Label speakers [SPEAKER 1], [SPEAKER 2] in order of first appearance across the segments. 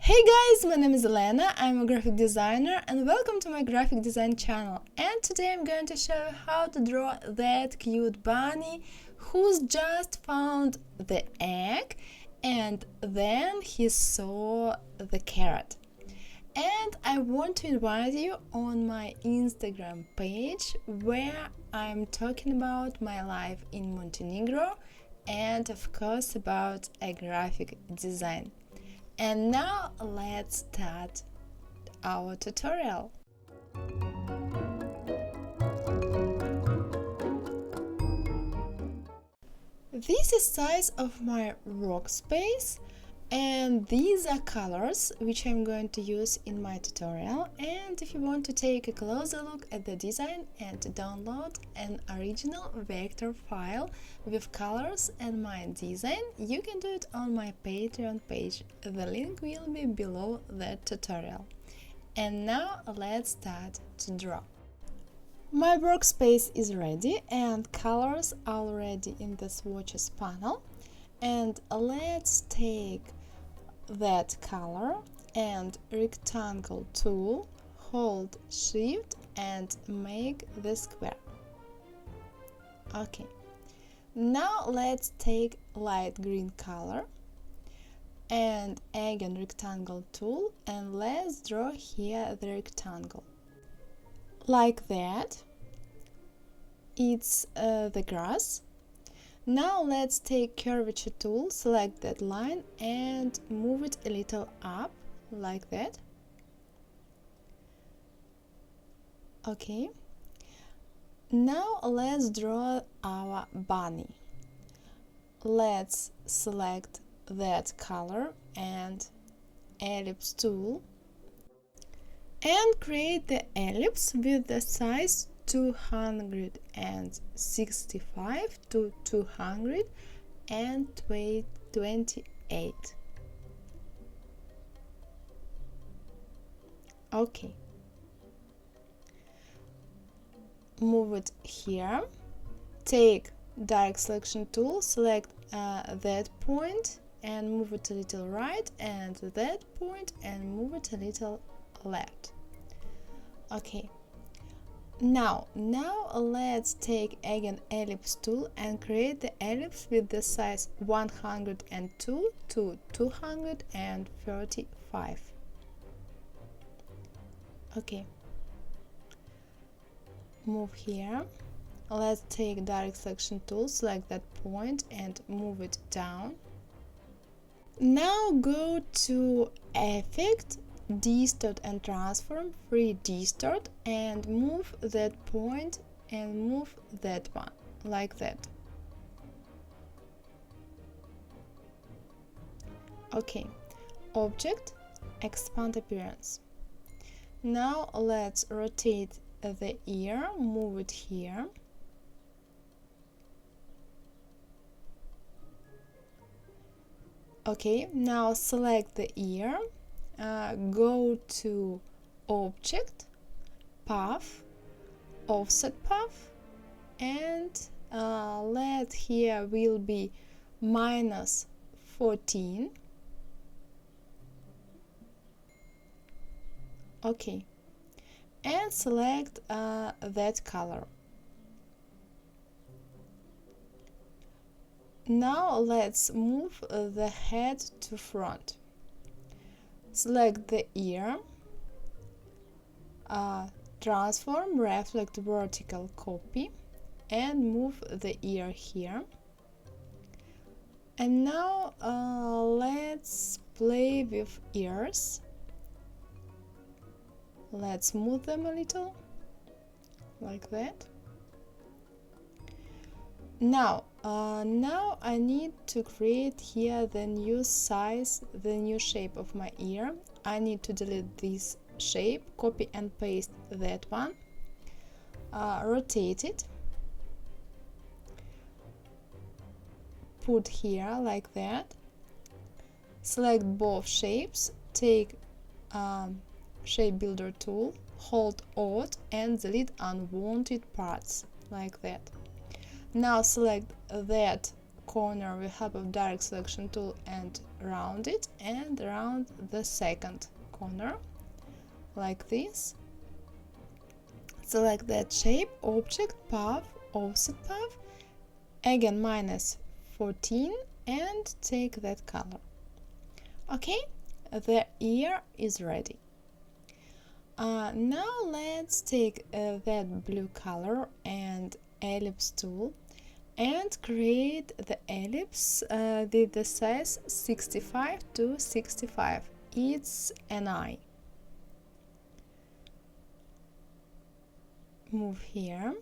[SPEAKER 1] Hey guys, my name is Elena, I'm a graphic designer and welcome to my graphic design channel. And today I'm going to show you how to draw that cute bunny who's just found the egg and then he saw the carrot. And I want to invite you on my Instagram page where I'm talking about my life in Montenegro and of course about a graphic design. And now let's start our tutorial. This is size of my workspace and these are colors which I'm going to use in my tutorial. And if you want to take a closer look at the design and to download an original vector file with colors and my design, you can do it on my Patreon page. The link will be below the tutorial. And now let's start to draw. My workspace is ready and colors are already in the swatches panel. And let's take that color and rectangle tool, hold shift and make the square. Okay, now let's take light green color and again rectangle tool and let's draw here the rectangle. Like that, it's the grass. Now let's take curvature tool, select that line and move it a little up, like that. Okay. Now let's draw our bunny. Let's select that color and ellipse tool and create the ellipse with the size 265 to 228. Okay. Move it here. Take direct selection tool, select that point and move it a little right and that point and move it a little left. Okay. Now let's take again ellipse tool and create the ellipse with the size 102 to 235. Okay. Move here. Let's take direct selection tool, select that point and move it down. Now go to Effect, Distort and Transform, free distort and move that point and move that one, like that. Okay, Object, Expand Appearance. Now let's rotate the ear, move it here. Okay, now select the ear. Go to Object, Path, Offset Path, and let here will be -14. Okay, and select that color. Now let's move the head to front. Select the ear, transform, reflect, vertical, copy, and move the ear here. And now let's play with ears. Let's move them a little, like that. Now I need to create here the new size, the new shape of my ear. I need to delete this shape, copy and paste that one, rotate it, put here like that, select both shapes, take shape builder tool, hold Alt and delete unwanted parts, like that. Now select that corner with help of direct selection tool and round it, and round the second corner like this. Select that shape, object, path, offset path, again -14, and take that color. Okay, the ear is ready. Now let's take that blue color and ellipse tool and create the ellipse with the size 65 to 65. It's an eye. Move here.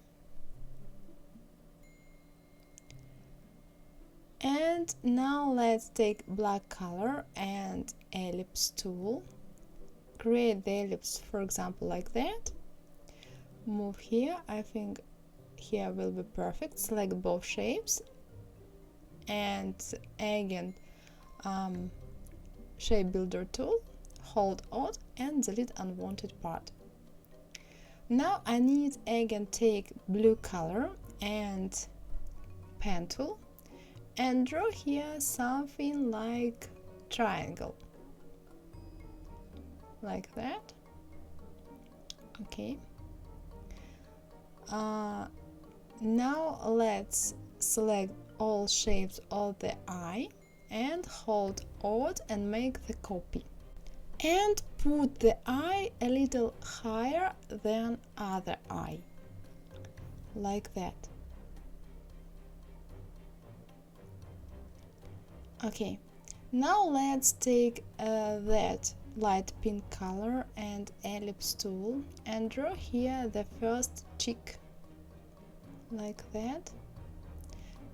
[SPEAKER 1] And now let's take black color and ellipse tool. Create the ellipse, for example, like that. Move here. I think here will be perfect. Select both shapes and again shape builder tool, hold Alt and delete unwanted part. Now I need again take blue color and pen tool and draw here something like triangle, like that. Okay. Now let's select all shapes of the eye and hold Alt and make the copy. And put the eye a little higher than other eye, like that. Okay, now let's take that light pink color and ellipse tool and draw here the first cheek, like that.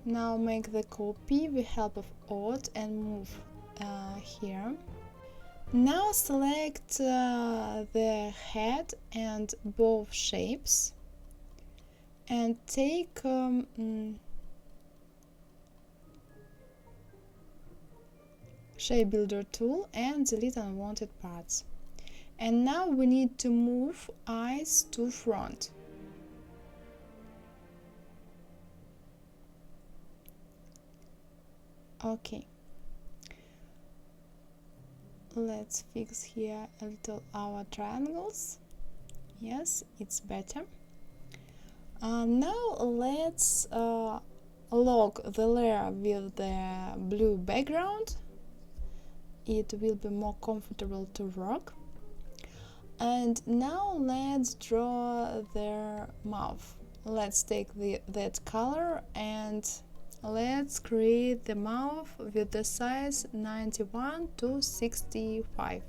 [SPEAKER 1] Now make the copy with help of Alt and move here. Now select the head and both shapes and take shape builder tool and delete unwanted parts. And now we need to move eyes to front. Okay. Let's fix here a little our triangles. Yes, it's better. Now let's lock the layer with the blue background. It will be more comfortable to work. And now let's draw their mouth. Let's take that color and let's create the mouth with the size 91 to 65.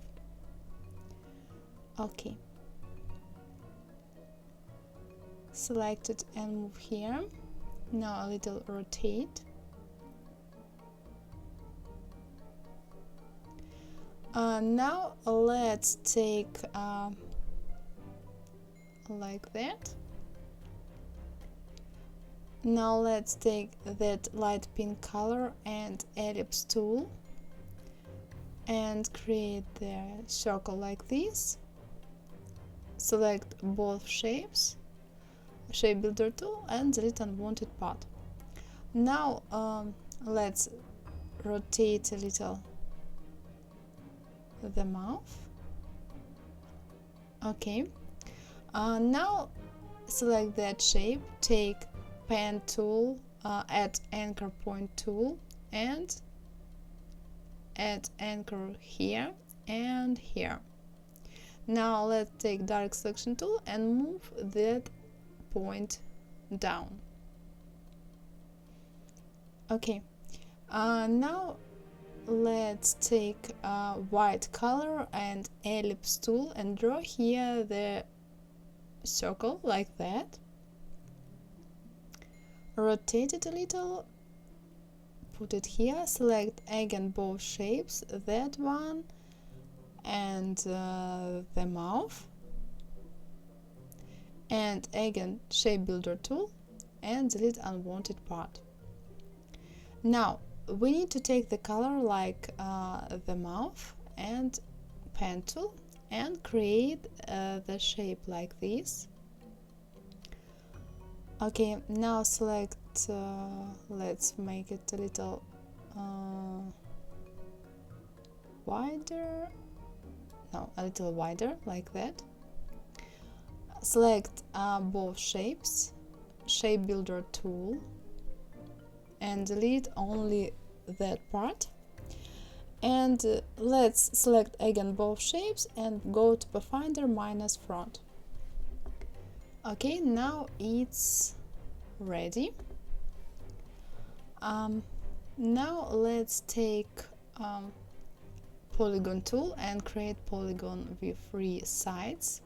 [SPEAKER 1] Okay. Select it and move here. Now a little rotate. Now let's take like that. Now let's take that light pink color and ellipse tool and create the circle like this. Select both shapes, shape builder tool and delete unwanted part. Now let's rotate a little the mouth. Okay. Now select that shape, take pen tool, add anchor point tool and add anchor here and here. Now let's take direct selection tool and move that point down. Okay. Now let's take white color and ellipse tool and draw here the circle like that. Rotate it a little, put it here, select again both shapes, that one and the mouth, and again shape builder tool and delete unwanted part. Now we need to take the color like the mouth and pen tool and create the shape like this. Okay, now select let's make it a little wider. No, a little wider, like that. Select both shapes, shape builder tool, and delete only that part. And let's select again both shapes and go to Pathfinder minus front. Okay, now it's ready. Now let's take polygon tool and create polygon with 3 sides.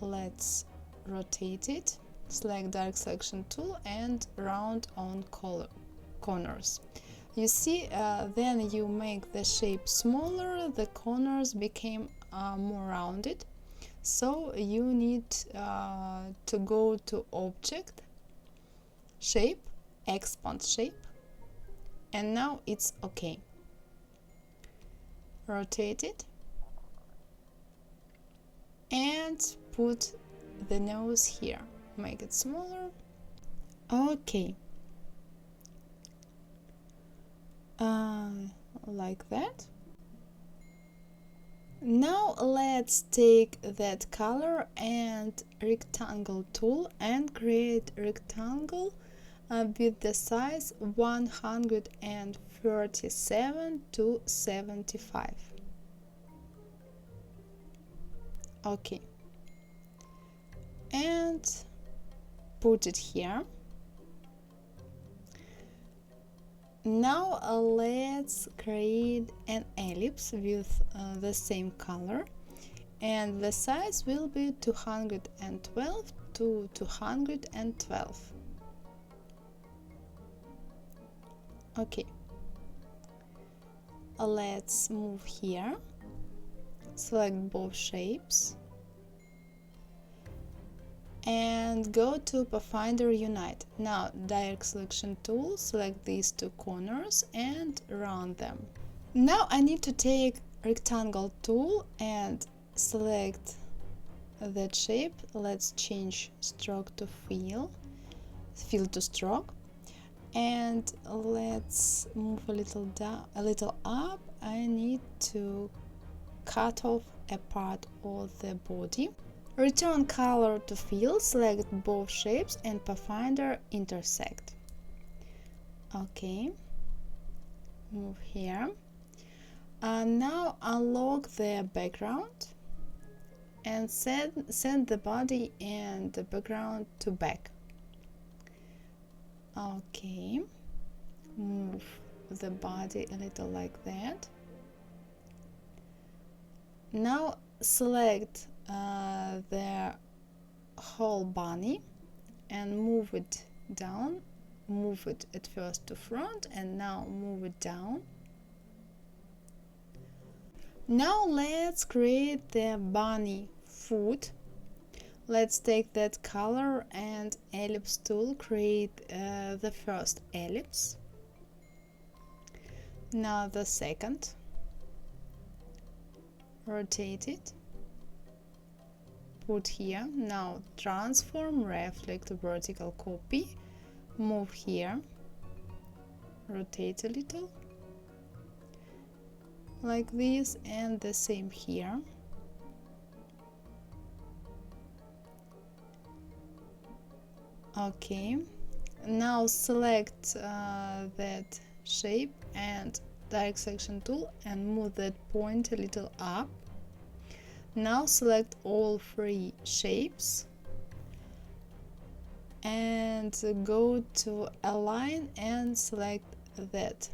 [SPEAKER 1] Let's rotate it, select direct selection tool and round on corners. You see, then you make the shape smaller, the corners became more rounded. So you need to go to Object, Shape, Expand Shape, and now it's okay. Rotate it and put the nose here. Make it smaller. Okay. Like that. Now let's take that color and rectangle tool and create rectangle with the size 137 to 75. Okay, and put it here. Now let's create an ellipse with the same color, and the size will be 212 to 212. Okay, let's move here, select both shapes and go to Pathfinder Unite. Now direct selection tool, select these 2 corners and round them. Now I need to take rectangle tool and select that shape. Let's change stroke to fill to stroke, and let's move a little down, a little up. I need to cut off a part of the body. Return color to fill, select both shapes and Pathfinder intersect. Okay, move here. Now unlock the background and send the body and the background to back. Okay, move the body a little like that. Now select the whole bunny and move it down. Move it at first to front and now move it down. Now let's create the bunny foot. Let's take that color and ellipse tool, create the first ellipse. Now the second. Rotate it. Put here. Now transform, reflect, vertical copy. Move here. Rotate a little. Like this, and the same here. Okay. Now select that shape and direct selection tool and move that point a little up. Now select all 3 shapes and go to Align and select that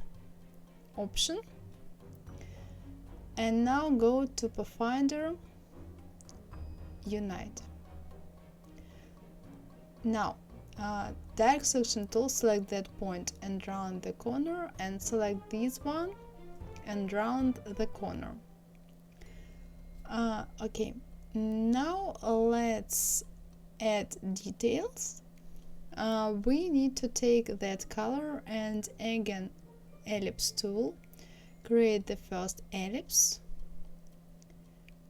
[SPEAKER 1] option. And now go to Pathfinder Unite. Now direct selection tool, select that point and round the corner, and select this one and round the corner. Okay, now let's add details. We need to take that color and again ellipse tool, create the first ellipse,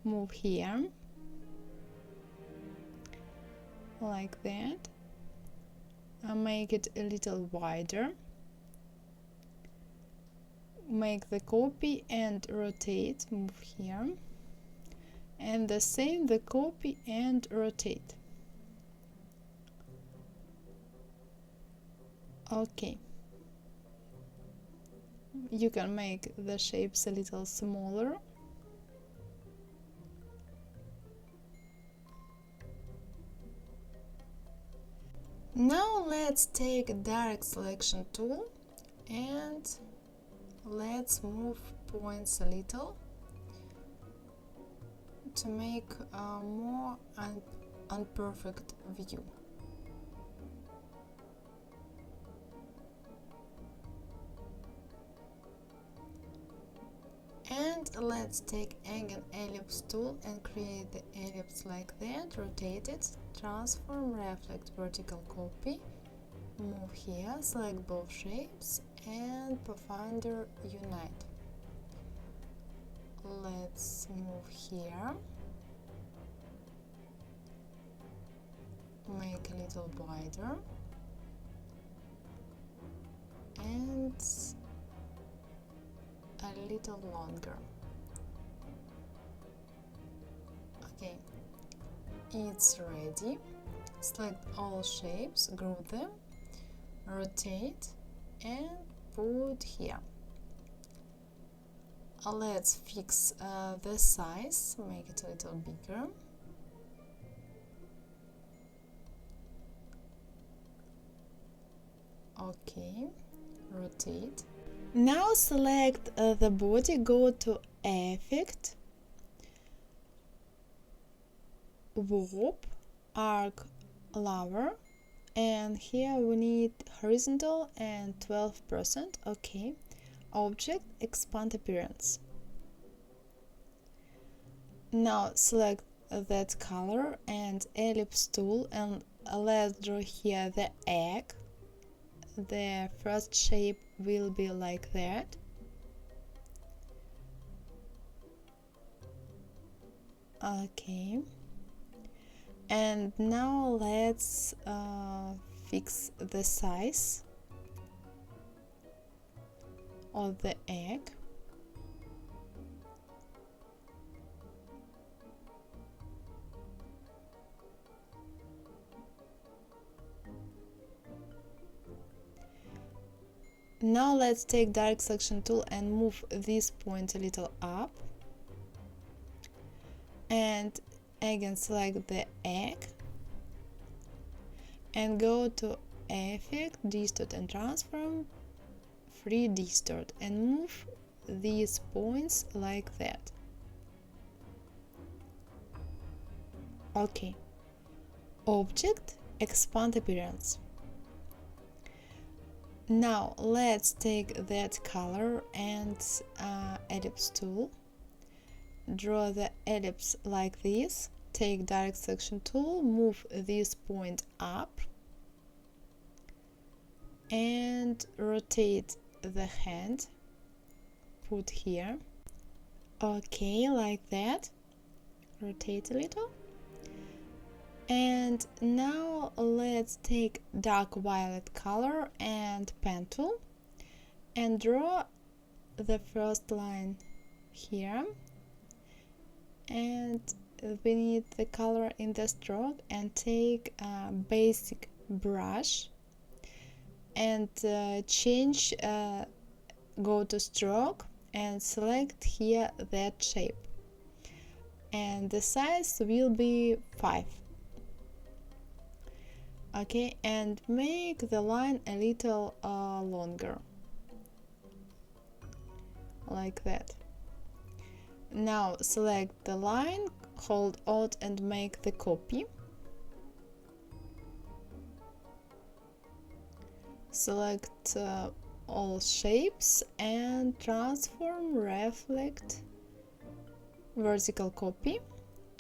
[SPEAKER 1] move here like that, make it a little wider, make the copy and rotate, move here, and the same the copy and rotate. Okay, you can make the shapes a little smaller. Now let's take a direct selection tool and let's move points a little to make a more unperfect view. And let's take again Ellipse tool and create the ellipse like that, rotate it, transform, reflect, vertical copy, move here, select both shapes and Pathfinder unite. Let's move here, make a little wider and a little longer. Okay, it's ready. Select all shapes, group them, rotate and put here. Let's fix the size, make it a little bigger. Okay, rotate. Now select the body, go to Effect, Warp, Arc Lower, and here we need horizontal and 12%. Okay. Object, Expand Appearance. Now select that color and Ellipse tool and let's draw here the egg. The first shape will be like that. Okay. And now let's fix the size of the egg. Now let's take direct selection tool and move this point a little up. And again select the egg and go to Effect, Distort and Transform, Free Distort, and move these points like that. Okay. Object, Expand Appearance. Now let's take that color and Ellipse tool, draw the ellipse like this, take direct selection tool, move this point up and rotate the hand, put here. Okay, like that, rotate a little. And now let's take dark violet color and pen tool and draw the first line here, and we need the color in the stroke and take a basic brush and change, go to stroke and select here that shape, and the size will be 5. Okay, and make the line a little longer, like that. Now select the line, hold Alt and make the copy. Select all shapes and transform, reflect, vertical copy,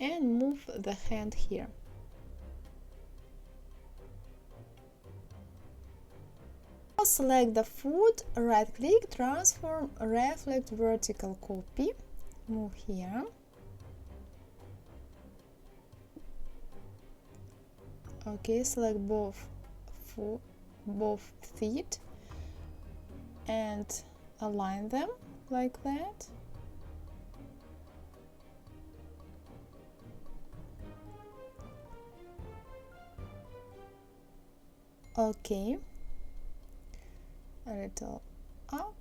[SPEAKER 1] and move the hand here. Now select the foot, right click, transform, reflect, vertical copy, move here. Okay, select both both feet and align them like that. Okay, a little up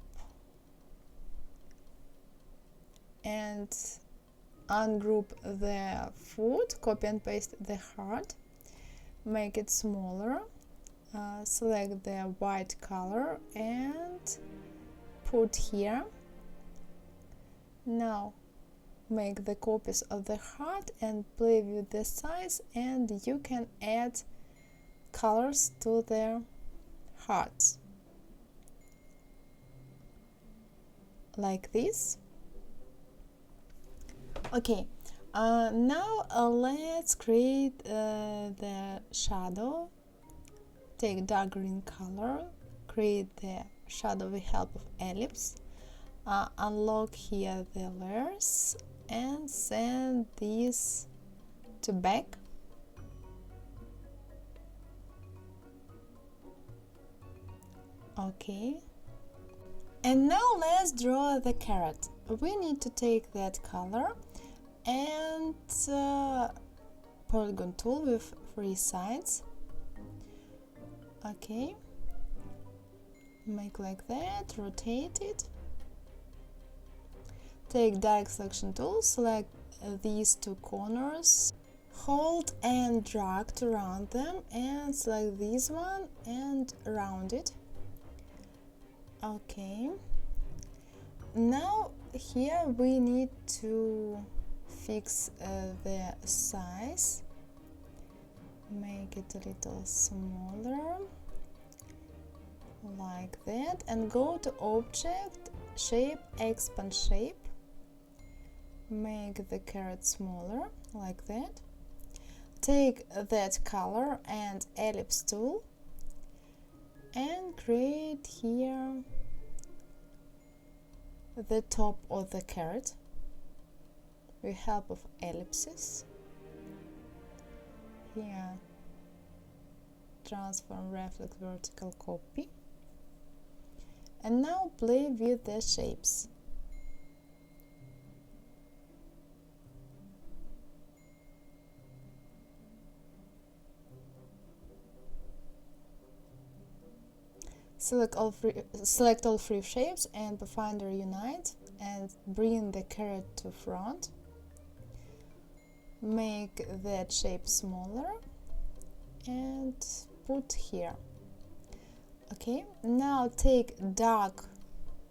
[SPEAKER 1] and ungroup the foot, copy and paste the heart, make it smaller, select the white color and put here. Now make the copies of the heart and play with the size, and you can add colors to the hearts like this. Okay, now let's create the shadow. Take dark green color, create the shadow with help of Ellipse, unlock here the layers and send this to back. Okay, and now let's draw the carrot. We need to take that color and polygon tool with 3 sides. Okay, make like that, rotate it. Take direct selection tool, select these 2 corners, hold and drag to round them, and select this one and round it. Okay, now here we need to fix the size, make it a little smaller like that, and go to object, shape, expand shape, make the carrot smaller like that. Take that color and ellipse tool and create here the top of the carrot with help of ellipses. Here, transform, reflect, vertical, copy. And now play with the shapes. Select all 3 shapes and Pathfinder unite and bring the carrot to front. Make that shape smaller and put here. Okay, now take dark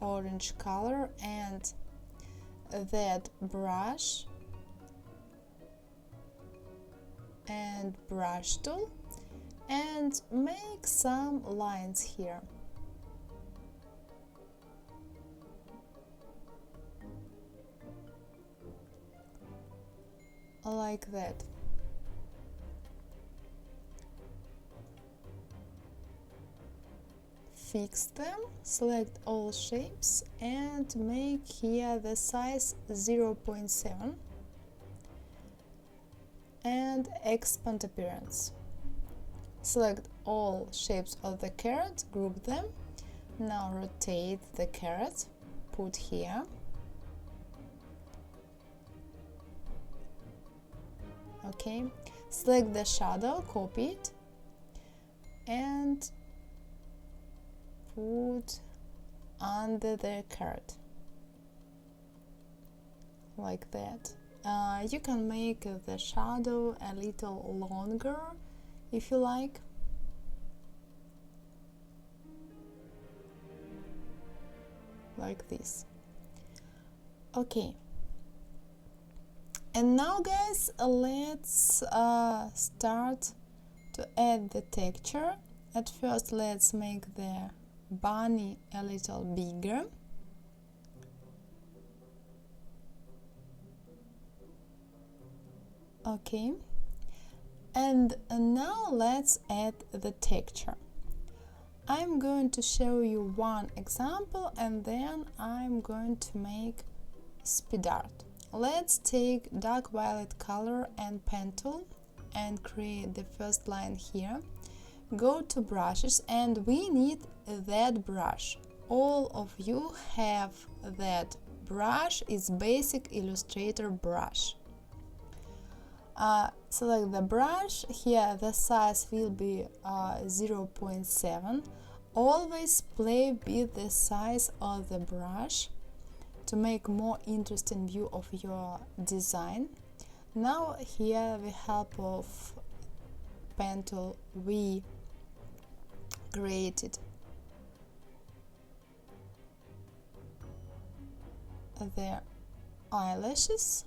[SPEAKER 1] orange color and that brush and brush tool and make some lines here. Like that. Fix them, select all shapes and make here the size 0.7 and expand appearance. Select all shapes of the carrot, group them. Now rotate the carrot, put here. Okay, select the shadow, copy it and put under the carrot like that. You can make the shadow a little longer if you like. Like this. Okay. And now guys, let's start to add the texture. At first let's make the bunny a little bigger. Okay, and now let's add the texture. I'm going to show you one example and then I'm going to make speed art. Let's take dark violet color and pen tool and create the first line here go to brushes, and we need that brush. All of you have that brush. It's basic Illustrator brush. Select the brush. Here the size will be 0.7. Always play with the size of the brush to make more interesting view of your design. Now here with help of pen tool we created the eyelashes,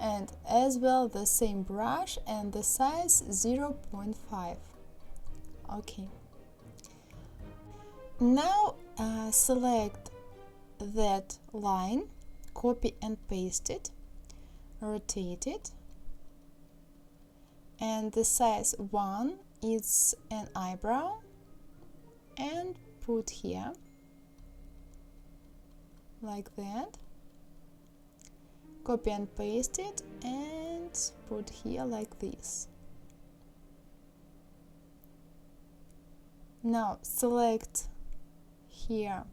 [SPEAKER 1] and as well the same brush and the size 0.5. Okay. Now select that line, copy and paste it, rotate it, and the size 1 is an eyebrow, and put here like that. Copy and paste it and put here like this. Now select here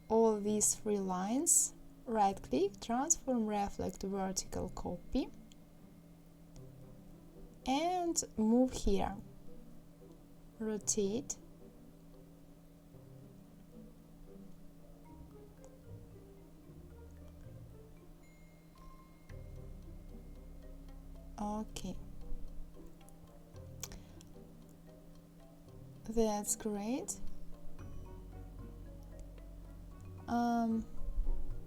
[SPEAKER 1] all these 3 lines, right click, transform, reflect, vertical copy, and move here, rotate, okay, that's great.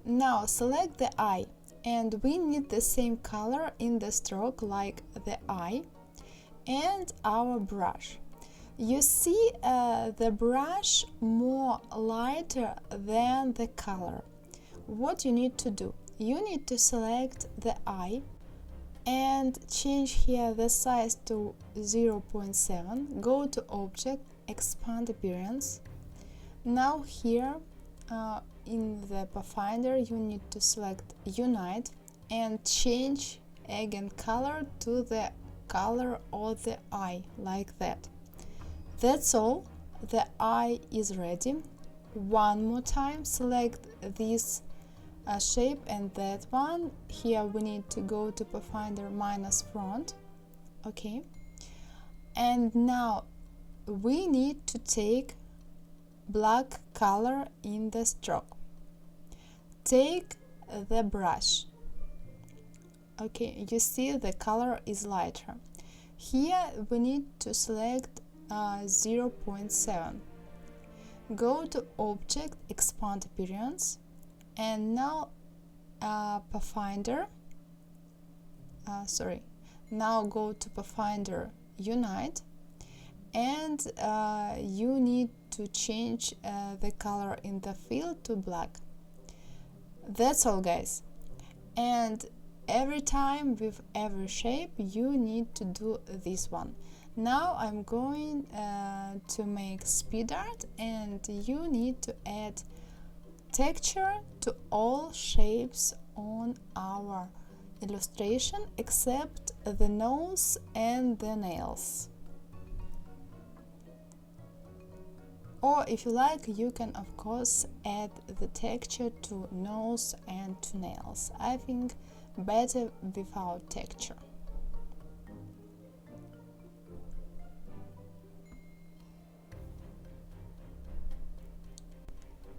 [SPEAKER 1] Now select the eye, and we need the same color in the stroke like the eye and our brush. You see the brush more lighter than the color. What you need to do? You need to select the eye and change here the size to 0.7. Go to Object, Expand Appearance. Now here in the pathfinder you need to select Unite and change again color to the color of the eye, like that. That's all. The eye is ready. One more time select this shape and that one. Here we need to go to pathfinder minus front. Okay, and now we need to take black color in the stroke. Take the brush. Okay, you see the color is lighter. Here we need to select 0.7. Go to Object, Expand Appearance, and now pathfinder. Now go to pathfinder Unite, and you need to change the color in the field to black. That's all, guys. And every time with every shape you need to do this one. Now I'm going to make speed art, and you need to add texture to all shapes on our illustration except the nose and the nails. Or if you like, you can of course add the texture to nose and to nails. I think better without texture.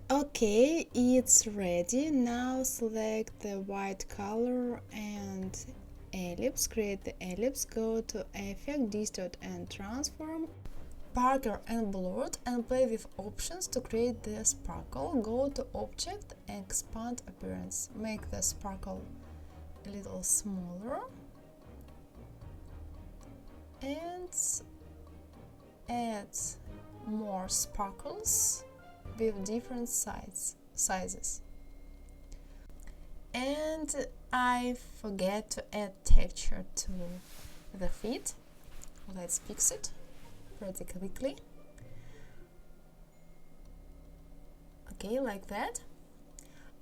[SPEAKER 1] Okay, it's ready. Now select the white color and ellipse. Create the ellipse. Go to Effect, Distort and Transform, Sparkle and Blurred, and play with options to create the sparkle. Go to Object, Expand Appearance. Make the sparkle a little smaller and add more sparkles with different sizes. And I forget to add texture to the feet. Let's fix it pretty quickly. Okay, like that.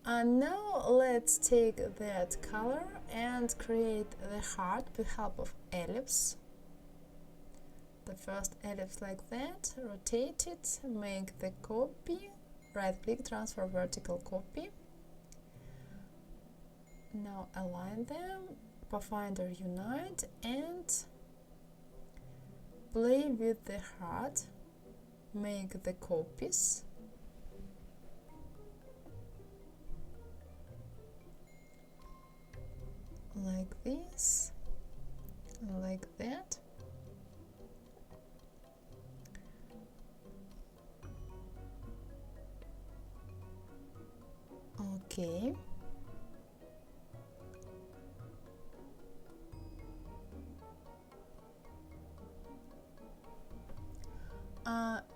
[SPEAKER 1] Now let's take that color and create the heart with help of ellipse. the first ellipse like that, rotate it, make the copy, right click, transfer vertical copy. Now align them, Pathfinder unite, and play with the heart, make the copies. Like this, like that. Okay.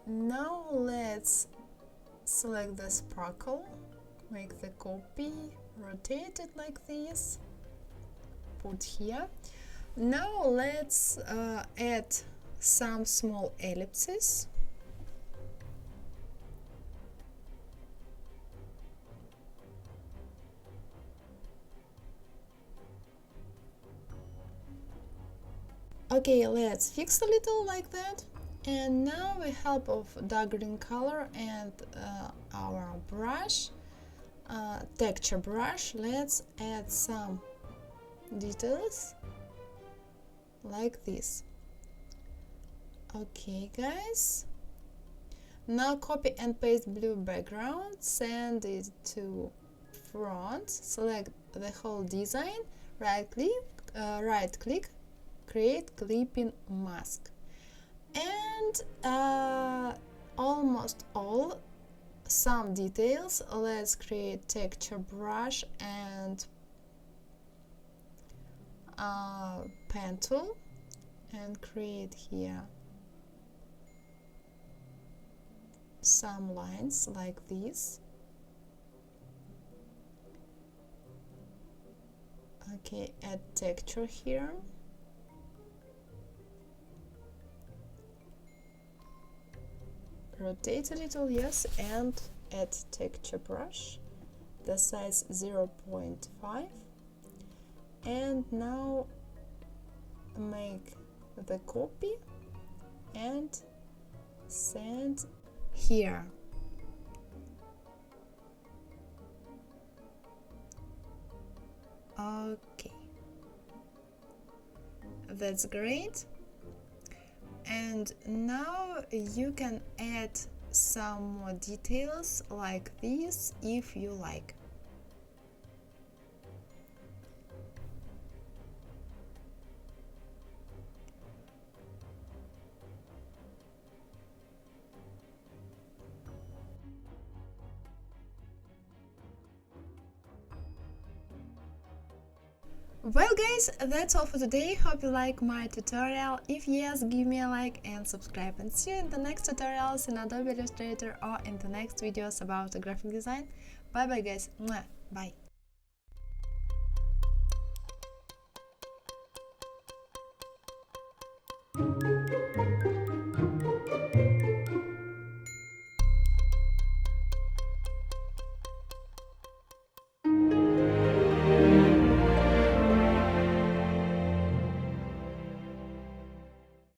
[SPEAKER 1] Now let's select the sparkle, make the copy, rotate it like this, put here. Now let's add some small ellipses. Okay, let's fix a little like that. And now with help of dark green color and our brush, texture brush, let's add some details like this. Okay guys, now copy and paste blue background, send it to front, select the whole design, right click, create clipping mask, and almost all some details. Let's create texture brush and pen tool and create here some lines like this. Okay, add texture here. Rotate a little, yes, and add texture brush, the size 0.5, and now make the copy and send here. Okay, that's great. And now you can add some more details like this if you like. Well guys, that's all for today. Hope you like my tutorial. If yes, give me a like and subscribe, and see you in the next tutorials in Adobe Illustrator or in the next videos about graphic design. Bye bye guys. Mwah. Bye.